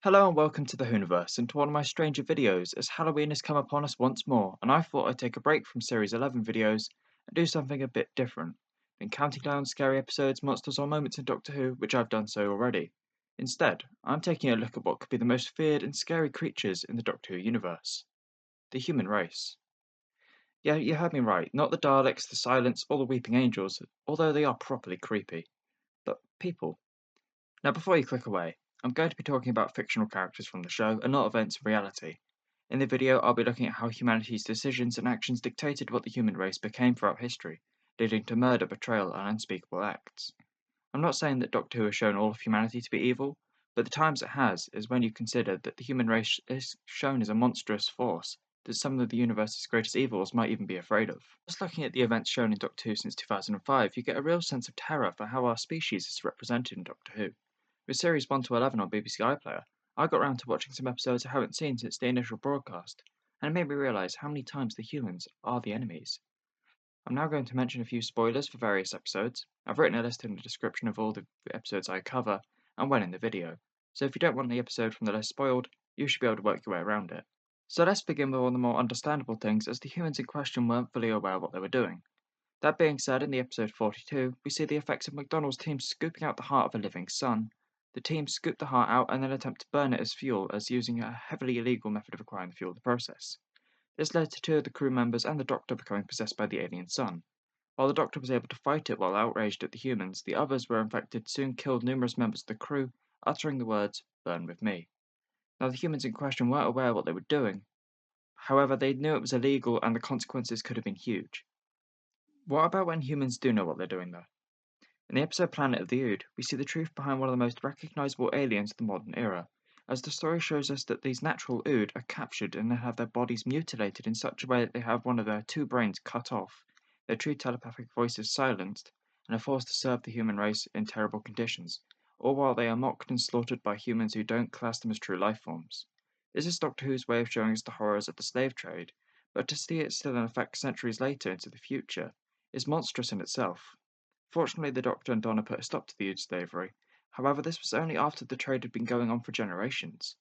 Hello and welcome to the Whoniverse and to one of my stranger videos as Halloween has come upon us once more and I thought I'd take a break from Series 11 videos and do something a bit different than counting down scary episodes, monsters or moments in Doctor Who, which I've done so already. Instead, I'm taking a look at what could be the most feared and scary creatures in the Doctor Who universe. The human race. Yeah, you heard me right, not the Daleks, the Silents or the Weeping Angels, although they are properly creepy, but people. Now, before you click away, I'm going to be talking about fictional characters from the show and not events in reality. In the video, I'll be looking at how humanity's decisions and actions dictated what the human race became throughout history, leading to murder, betrayal, and unspeakable acts. I'm not saying that Doctor Who has shown all of humanity to be evil, but the times it has is when you consider that the human race is shown as a monstrous force that some of the universe's greatest evils might even be afraid of. Just looking at the events shown in Doctor Who since 2005, you get a real sense of terror for how our species is represented in Doctor Who. With series 1 to 11 on BBC iPlayer, I got round to watching some episodes I haven't seen since the initial broadcast, and it made me realise how many times the humans are the enemies. I'm now going to mention a few spoilers for various episodes. I've written a list in the description of all the episodes I cover, and when in the video, so if you don't want the episode from the list spoiled, you should be able to work your way around it. So let's begin with one of the more understandable things, as the humans in question weren't fully aware of what they were doing. That being said, in the episode 42, we see the effects of McDonald's team scooping out the heart of a living sun. The team scoop the heart out and then attempt to burn it as fuel, as using a heavily illegal method of acquiring the fuel in the process. This led to two of the crew members and the Doctor becoming possessed by the alien sun. While the Doctor was able to fight it while outraged at the humans, the others were infected, soon killed numerous members of the crew, uttering the words, "Burn with me." Now the humans in question weren't aware of what they were doing. However, they knew it was illegal and the consequences could have been huge. What about when humans do know what they're doing, though? In the episode Planet of the Ood, we see the truth behind one of the most recognizable aliens of the modern era, as the story shows us that these natural Ood are captured and then have their bodies mutilated in such a way that they have one of their two brains cut off, their true telepathic voices silenced, and are forced to serve the human race in terrible conditions, all while they are mocked and slaughtered by humans who don't class them as true life forms. This is Doctor Who's way of showing us the horrors of the slave trade, but to see it still in effect centuries later into the future is monstrous in itself. Fortunately, the Doctor and Donna put a stop to the youth slavery. However, this was only after the trade had been going on for generations.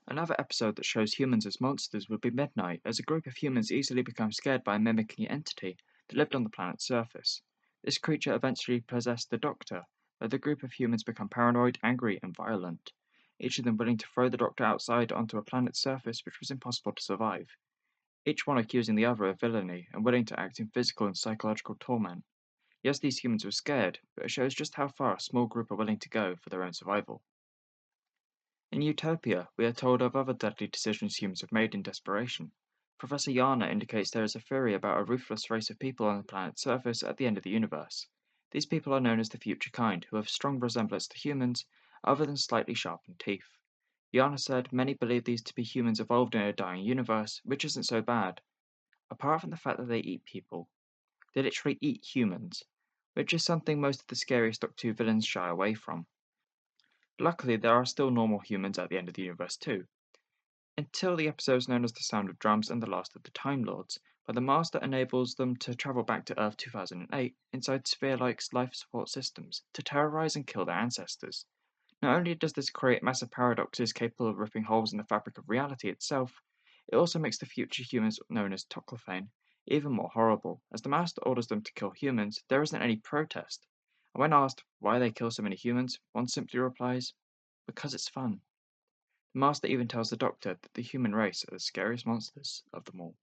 Another episode that shows humans as monsters would be Midnight, as a group of humans easily become scared by a mimicking entity that lived on the planet's surface. This creature eventually possessed the Doctor, where the group of humans become paranoid, angry, and violent, each of them willing to throw the Doctor outside onto a planet's surface which was impossible to survive, each one accusing the other of villainy and willing to act in physical and psychological torment. Yes, these humans were scared, but it shows just how far a small group are willing to go for their own survival. In Utopia, we are told of other deadly decisions humans have made in desperation. Professor Yana indicates there is a theory about a ruthless race of people on the planet's surface at the end of the universe. These people are known as the future kind, who have strong resemblance to humans, other than slightly sharpened teeth. Yana said many believe these to be humans evolved in a dying universe, which isn't so bad, apart from the fact that they eat people. They literally eat humans, which is something most of the scariest Doctor Who villains shy away from. Luckily, there are still normal humans at the end of the universe too, until the episodes known as The Sound of Drums and The Last of the Time Lords, where the Master enables them to travel back to Earth 2008 inside sphere-like life support systems to terrorize and kill their ancestors. Not only does this create massive paradoxes capable of ripping holes in the fabric of reality itself, it also makes the future humans known as Toclophane even more horrible. As the Master orders them to kill humans, there isn't any protest. And when asked why they kill so many humans, one simply replies, "Because it's fun." The Master even tells the Doctor that the human race are the scariest monsters of them all.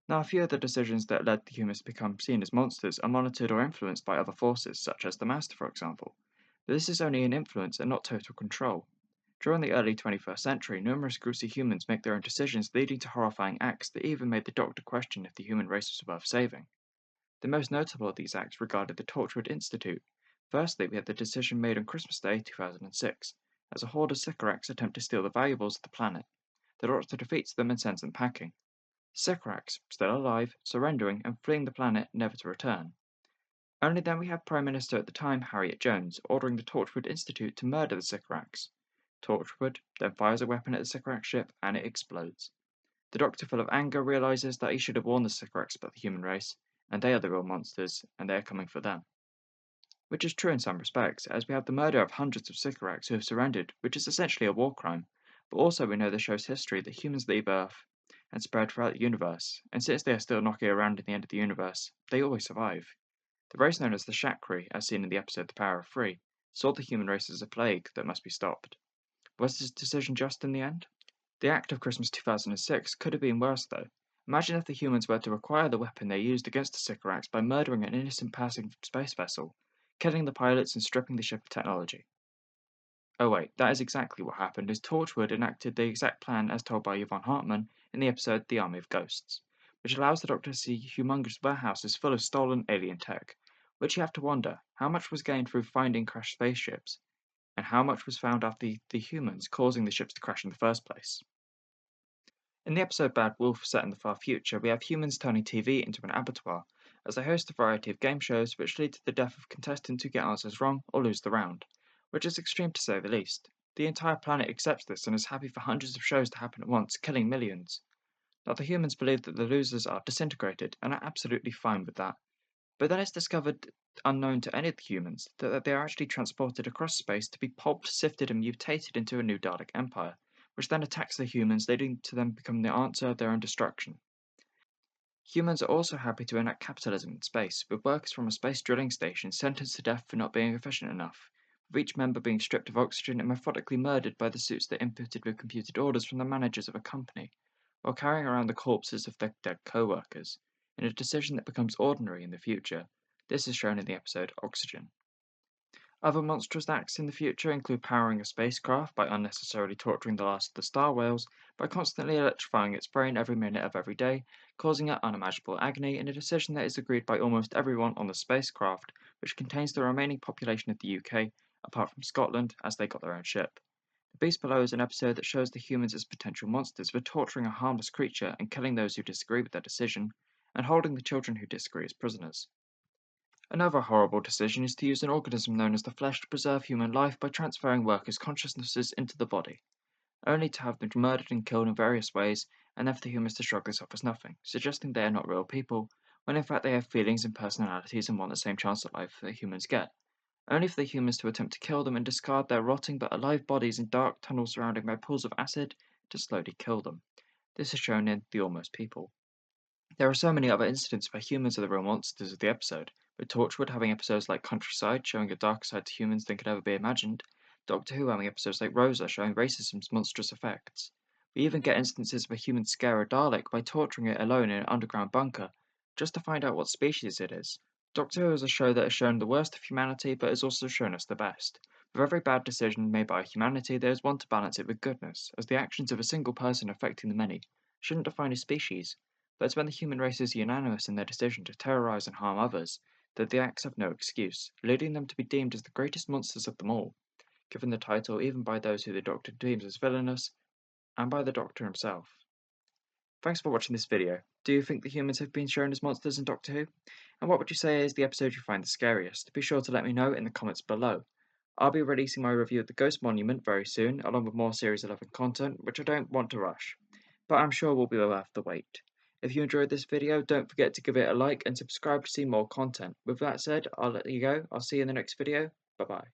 Now, a few of the decisions that led the humans to become seen as monsters are monitored or influenced by other forces, such as the Master, for example. But this is only an influence and not total control. During the early 21st century, numerous groups of humans make their own decisions, leading to horrifying acts that even made the Doctor question if the human race was worth saving. The most notable of these acts regarded the Torchwood Institute. Firstly, we had the decision made on Christmas Day 2006, as a horde of Sycorax attempt to steal the valuables of the planet. The Doctor defeats them and sends them packing. Sycorax, still alive, surrendering and fleeing the planet, never to return. Only then we have Prime Minister at the time, Harriet Jones, ordering the Torchwood Institute to murder the Sycorax. Torchwood then fires a weapon at the Sycorax ship and it explodes. The Doctor, full of anger, realizes that he should have warned the Sycorax about the human race, and they are the real monsters, and they are coming for them. which is true in some respects, as we have the murder of hundreds of scariers who have surrendered, which is essentially a war crime. But also we know the show's history that humans leave Earth and spread throughout the universe, and since they are still knocking around in the end of the universe, they always survive. The race known as the Shakri, as seen in the episode The Power of Three, saw the human race as a plague that must be stopped. Was this decision just in the end? The act of Christmas 2006 could have been worse though. Imagine if the humans were to acquire the weapon they used against the Sycorax by murdering an innocent passing space vessel, killing the pilots and stripping the ship of technology. Oh wait, that is exactly what happened as Torchwood enacted the exact plan as told by Yvonne Hartman in the episode The Army of Ghosts, which allows the Doctor to see humongous warehouses full of stolen alien tech, which you have to wonder how much was gained through finding crashed spaceships, and how much was found after the humans causing the ships to crash in the first place. In the episode Bad Wolf set in the far future, we have humans turning TV into an abattoir, as they host a variety of game shows which lead to the death of contestants who get answers wrong or lose the round, which is extreme to say the least. The entire planet accepts this and is happy for hundreds of shows to happen at once, killing millions. Now the humans believe that the losers are disintegrated and are absolutely fine with that. But then it's discovered, unknown to any of the humans, that they are actually transported across space to be pulped, sifted, and mutated into a new Dalek Empire, which then attacks the humans, leading to them becoming the answer of their own destruction. Humans are also happy to enact capitalism in space, with workers from a space drilling station sentenced to death for not being efficient enough, with each member being stripped of oxygen and methodically murdered by the suits they inputted with computed orders from the managers of a company, while carrying around the corpses of their dead co-workers, in a decision that becomes ordinary in the future. This is shown in the episode Oxygen. Other monstrous acts in the future include powering a spacecraft by unnecessarily torturing the last of the star whales by constantly electrifying its brain every minute of every day, causing it unimaginable agony in a decision that is agreed by almost everyone on the spacecraft, which contains the remaining population of the UK, apart from Scotland, as they got their own ship. The Beast Below is an episode that shows the humans as potential monsters for torturing a harmless creature and killing those who disagree with their decision, and holding the children who disagree as prisoners. Another horrible decision is to use an organism known as the flesh to preserve human life by transferring workers' consciousnesses into the body, only to have them murdered and killed in various ways, and then for the humans to shrug this off as nothing, suggesting they are not real people, when in fact they have feelings and personalities and want the same chance at life that humans get, only for the humans to attempt to kill them and discard their rotting but alive bodies in dark tunnels surrounded by pools of acid to slowly kill them. This is shown in The Almost People. There are so many other incidents where humans are the real monsters of the episode, with Torchwood having episodes like Countrycide showing a darker side to humans than could ever be imagined, Doctor Who having episodes like Rosa showing racism's monstrous effects. We even get instances of a human scare a Dalek by torturing it alone in an underground bunker, just to find out what species it is. Doctor Who is a show that has shown the worst of humanity but has also shown us the best. For every bad decision made by humanity, there is one to balance it with goodness, as the actions of a single person affecting the many shouldn't define a species. But it's when the human race is unanimous in their decision to terrorize and harm others that the acts have no excuse, leading them to be deemed as the greatest monsters of them all, given the title even by those who the Doctor deems as villainous, and by the Doctor himself. Thanks for watching this video. Do you think the humans have been shown as monsters in Doctor Who? And what would you say is the episode you find the scariest? Be sure to let me know in the comments below. I'll be releasing my review of the Ghost Monument very soon, along with more Series 11 content, which I don't want to rush, but I'm sure will be worth the wait. If you enjoyed this video, don't forget to give it a like and subscribe to see more content. With that said, I'll let you go. I'll see you in the next video. Bye bye.